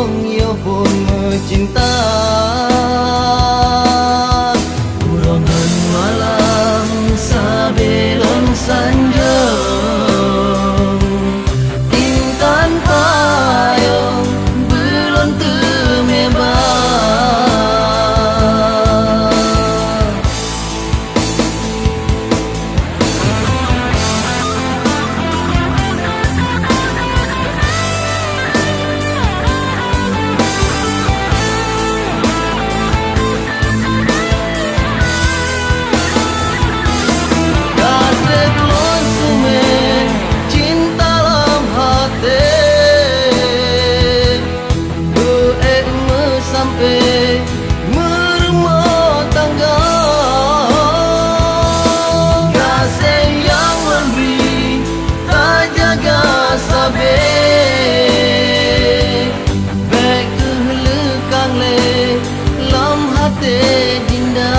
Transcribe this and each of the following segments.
dong yo pun mencinta. Urongan malam sabelon sanja, intan payung belum temeba. Merumah tangga, kasih yang memberi tak jaga sabar. Baik kelekang le lam hati dinda.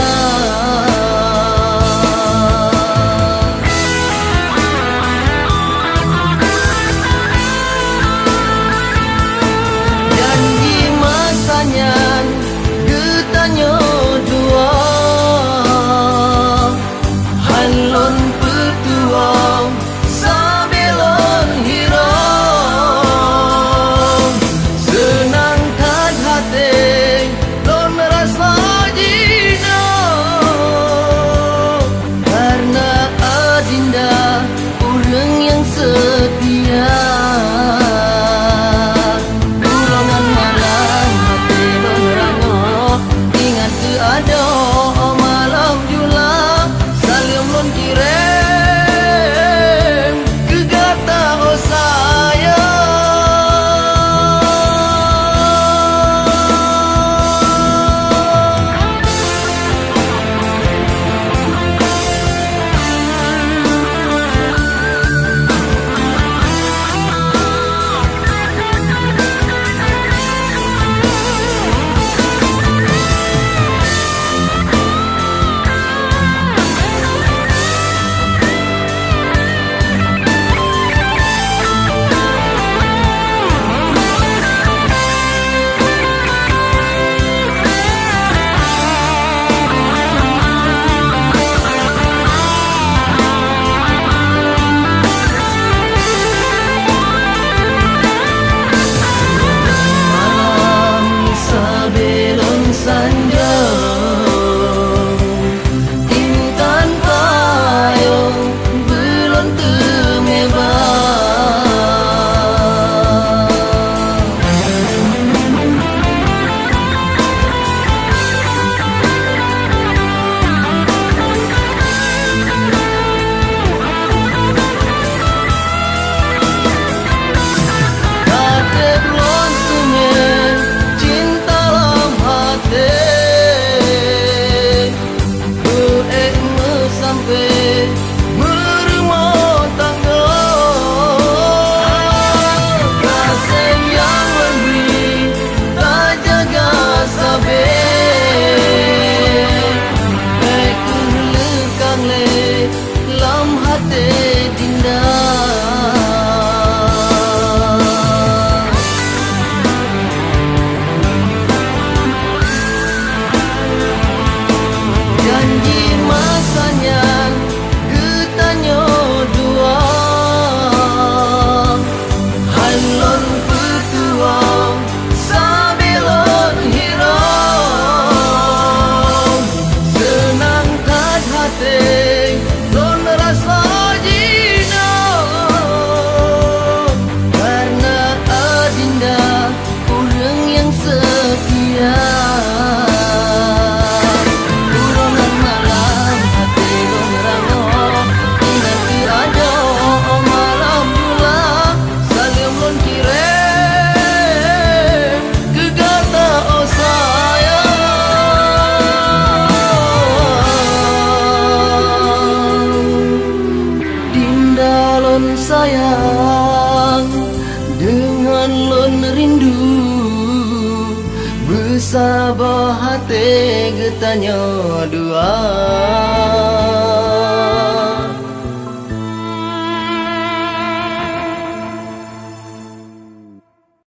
Janji masanya getanyo dua, halon petuang sabelon hirau. Senang kan hati don rasa jina, karena adinda orang yang setia. Ada malam jula salim lon kirim ke gata oh sayang. Merumah tangga, kasih yang memberi tak jaga sabar. Baik kelekang le lam hati dinda. Janji masanya getanyo dua, halon petuang sabelon hirau. Senang kat hati lon rasa jina, karena adinda orang yang setia. Sayang dengan lon rindu, bersabah hati getanyo dua.